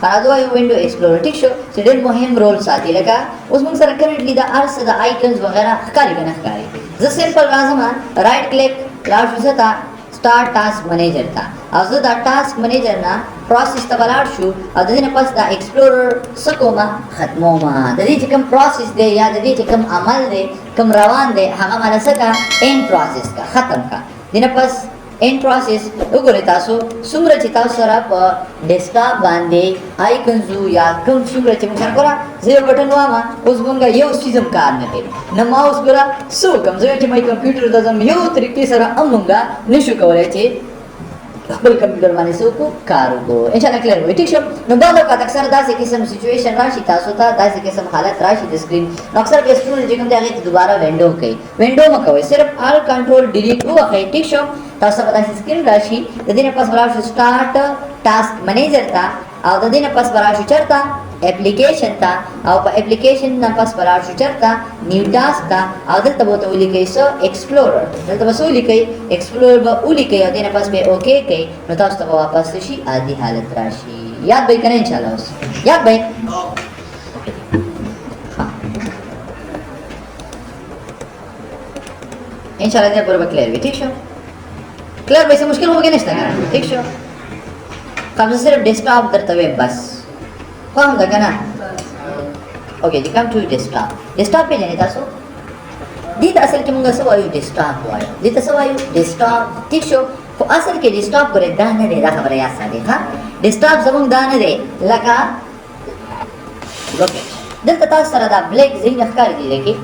خلاص وایو وینډو ایکسپلورر ټیک شو چې ډېر مهم رول ساتي لکه اوس موږ سره کرنټلی د ارس د آیکنز وغیرہ ښکاري که نه ښکاري زه سمپل راځم رائټ کلیک لاړ شو زه ته start task manager था और जो दा टास्क मैनेजर ना प्रोसेस ता बलाड शू और दे ने पास दा एक्सप्लोरर सकोमा खत्मोमा दे कम प्रोसेस दे या दे कम अमल दे कम रवान दे हागा माला सका एंड प्रोसेस का खत्म का दिन पास एंड प्रोसेस वगोरे तासो सुमरा चिता सरा प डेस्कटॉप बांधे आइकन्स या कम सुमरा चिमछर कोरा जीरो बटन वामा उस बंगा यो सिस्टम कार ने दे न माउस गोरा सो कम जो कि माय कंप्यूटर दा जम यो तरीके सरा अमंगा निशु कवरे चे खपल कंप्यूटर माने सो को कारो को इंशाल्लाह क्लियर हो ठीक छो न बादो का अक्सर दासे किस्म सिचुएशन राशि तासो ता दासे किस्म हालत राशि द स्क्रीन अक्सर के स्टूडेंट जे कम दे आगे दोबारा विंडो में कवे सिर्फ ऑल कंट्रोल डिलीट हुआ है ठीक छो तासो पता स्क्रीन राशि ददिने पास बराश स्टार्ट टास्क मैनेजर था और ददिने पास बराश चरता एप्लीकेशन था और एप्लीकेशन ना पास बराश चरता न्यू टास्क था और दल तबो तो लिखे सो एक्सप्लोरर दल तबो सो लिखे एक्सप्लोरर ब लिखे और ददिने पास पे ओके के नो तास तबो वापस शी आदि हालत राशि याद भाई करें इंशाल्लाह उस याद भाई इंशाल्लाह दे पूरा क्लियर भी ठीक है क्लियर वैसे मुश्किल हो गया नहीं ठीक शो कम से सिर्फ डेस्कटॉप करते बस कौन लगा ना ओके जी कम टू डेस्कटॉप पे जाने तासो दी असल के मुंगा सब आयु डेस्कटॉप आयो दी तो सब आयु डेस्कटॉप ठीक शो को असल के डेस्कटॉप करे दाने दे रहा खबर याद सादे हां डेस्कटॉप सब दाने दे लगा ओके दिल तता सरदा ब्लैक जिंग अखकार दी लेके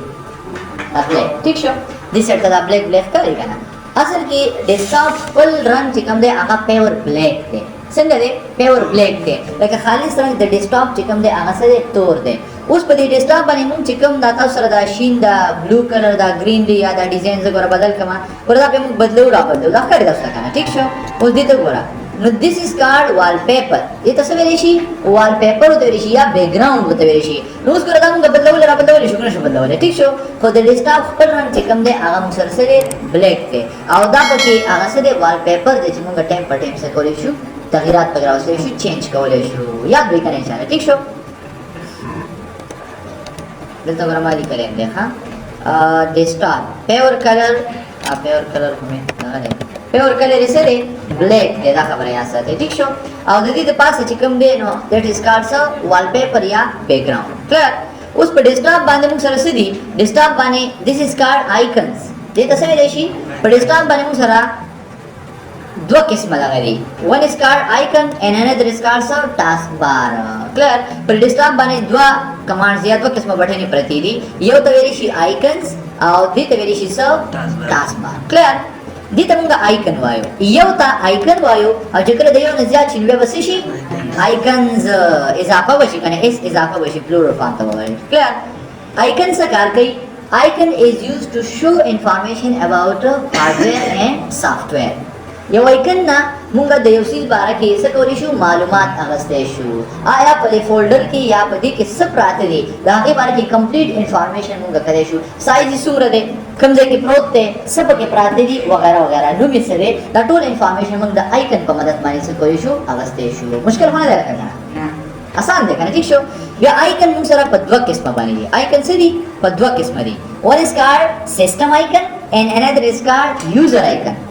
ब्लैक ठीक शो दिस सेट दा ब्लैक करेगा ना असल की डेस्कटॉप फुल रंग चिकम दे आगा पेवर ब्लैक दे संगे दे पेवर ब्लैक दे लेकिन खालिस रंग दे डेस्कटॉप चिकम दे आगा से तोड़ दे उस पर डेस्कटॉप बने मुंग चिकम दाता सरदा शीन दा ब्लू कलर दा ग्रीन दी या दा डिजाइन से गोरा बदल कमा गोरा पे मुंग बदलो दा कर दस्ता kana ठीक शो उस दी तो गोरा नो दिस इज कार्ड वॉलपेपर ये तस्वीर शी वॉलपेपर होते ऋषि या बैकग्राउंड होते ऋषि रोज को रदा मुंगा बदलाव शुक्र शो बदलाव ठीक शो को दे डेस्कटॉप पर रंग चिकम दे आगा मुसर से ब्लैक के आवदा पके आगा से दे वॉलपेपर दे मुंगा टाइम पर टाइम से कोले शो तगीरात वगैरह से शो चेंज कोले शो याद भी करें इंशाल्लाह ठीक शो दिल तो ग्रामाली करें देखा डेस्कटॉप पेवर कलर हमें पेवर कलर इसे दे ब्लैक दे दा खबर यहाँ से ठीक शो और दीदी के पास चिकम they know that is card सा वॉलपेपर या बैकग्राउंड क्लियर उस पर डेस्कटॉप बांधे मुझ सर सीधी डेस्कटॉप बाने दिस इज कार्ड आइकन्स ये तस्वीर देशी पर डेस्कटॉप बाने मुझ सरा दो किस्म लगा रही one is card icon and another is card सा टास्क बार क्लियर पर डेस्कटॉप बाने दो कमांड्स या दो किस्म बैठे नहीं प्रति दी ये तो वेरी शी आइकन्स और दी तो वेरी शी सा टास्क बार क्लियर दी तमुंगा आइकन वायो यवता आइकन वायो और जिक्र देयो नजिया छिनवे बसिशी आइकन्स इजाफा बशी कने इस इजाफा बशी प्लूरल फॉर्म तो वायो क्लियर आइकन से कार कई icon is used to show information about hardware and software ये आइकन ना मुंगा देवसील बारा के सकोरिशु मालूमात अगस्तेशु आया पले फोल्डर की या पदी के सब प्राते दे दागे बारा की कंप्लीट इंफॉर्मेशन मुंगा करेशु साइज सूर दे कमजे के प्रोते सब के प्राते दी वगैरह वगैरह नुमी से दे द टोल इंफॉर्मेशन मुंगा आइकन को मदद मानी सकोरिशु अगस्तेशु मुश्किल होने लगा करना आसान देखा ना ठीक शो ये आइकन मुंग सरा पद्वा किस्म बनी आइकन से दी पद्वा किस्म दी one is called system icon and another is called user icon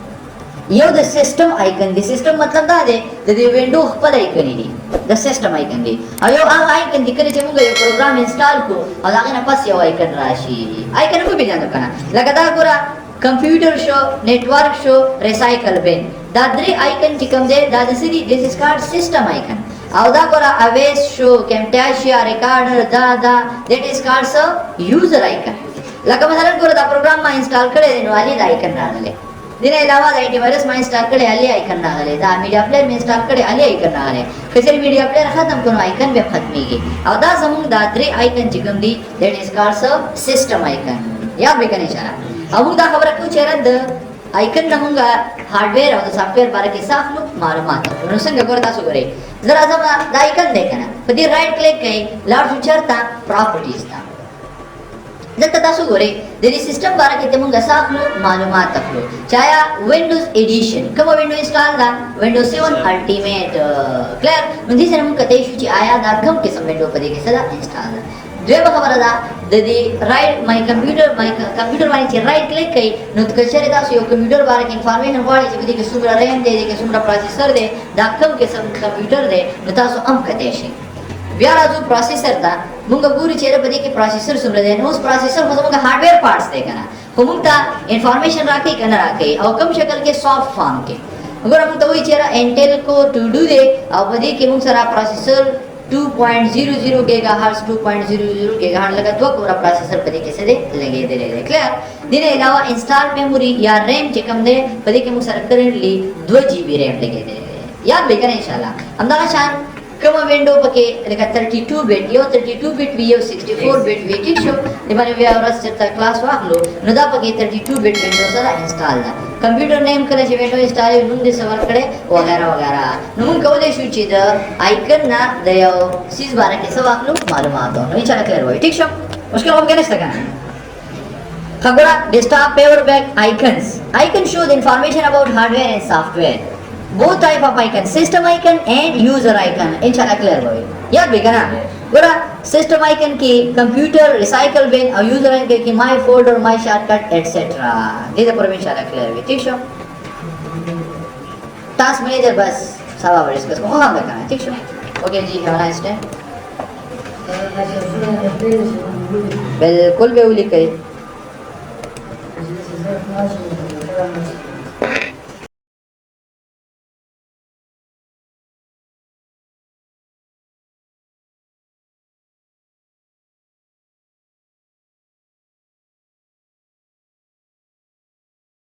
यो द सिस्टम आइकन द सिस्टम मतलब दा दे द विंडो पर आइकन दी द सिस्टम आइकन दी अयो आ आइकन दिखरे जे मुंगा यो प्रोग्राम इंस्टॉल को और आगे ना पास यो आइकन राशि आइकन को भी जान करना लगातार पूरा computer show network show recycle bin दादरी आइकन की कम दे दादरी this is called system icon आवदा कोरा अवेस शो कैमटाशिया रिकॉर्डर दादा that is called so user icon लगा मसलन कोरा दा प्रोग्राम मा इंस्टॉल करे देनो वाली आइकन रागले दिने अलावा एंटीवायरस में इंस्टॉल करे अली आइकन नागले दा मीडिया प्लेयर में इंस्टॉल करे अली आइकन नागले फिर मीडिया प्लेयर खत्म कोनो आइकन पे खत्मी की और दा समूह दा थ्री आइकन चिकम दी that is called so system icon याद भी करने इशारा अब दा खबर को चेरद आइकन नमुंगा हार्डवेयर और सॉफ्टवेयर बारे के साफ लो मालूमात उन संग करता सो करे जरा जब दा आइकन देखना फिर राइट क्लिक कई लाउड फीचर ता प्रॉपर्टीज ता دلته تاسو ګورئ د دې سیستم باره کې ته موږ اخلو معلومات اخلو چایا وینډوز ایډیشن کوم وینډو انسټال دا وینډوز 7 الټیمیټ کلیر نو دې سره موږ کته شو چې آیا دا کوم قسم وینډو په دې کې سره انسټال ده دویمه خبره ده د دې رائټ مای کمپیوټر باندې چې رائټ کلیک کړئ نو کچره تاسو یو کمپیوټر باره کې انفارمیشن غواړئ چې په دې کې څومره ریم دی کې څومره پروسیسر دی دا کوم قسم کمپیوټر دی نو تاسو هم کته شئ بیا راځو پروسیسر ته موږ ګورو چې په دې کې پروسیسر څومره دی نو اوس پروسیسر خو زموږ هارډویر پارټس دی کنه خو موږ ته انفارمیشن راکې کنه راکې او کوم شکل کې سافت فارم کې وګوره موږ ته وایي چې انټل کو 2 دی او په دې کې موږ سره پروسیسر 2.00 گیگا ہرٹز 2.00 گیگا ہرٹز لگا دو پورا پروسیسر پدې کې څه دی لګې دی کلیئر دینه علاوه انسټال میموري یا ریم چې کوم دی پدې کې موږ سره کرنټلی 2 جی بی ریم لګې دی یاد به کړئ ان شاء الله همدا شان کوم وینډو پکې لکه 32 بیٹ یو 32 بیٹ وی یو 64 بیٹ وی ټیک شو د باندې بیا ورځ چې کلاس واخلو نو دا پکې 32 بیٹ وینډو سره انسټال ده کمپیوټر نیم کله چې وینډو انسټال نوم دې سور کړي وغیرہ وغیرہ نو موږ کولای شو چې د آیکن نه د یو سیس باندې کې څه واخلو معلومات نو چې کلیر وای ټیک شو مشکل هم کې نشته کنه خبره ډیسکټاپ پیور بیک آیکنز آیکن شو د انفارمیشن اباؤٹ هارډویر اینڈ سافټویر both type of icon system icon and user icon inshallah clear hoye yaad bhi kana gora system icon ki computer recycle bin aur user icon ki my folder my shortcut etc ye to pura inshallah clear hoye theek sho task manager bas saba bar discuss ko ha kana theek sho okay ji have a nice day बिल्कुल बेउली कही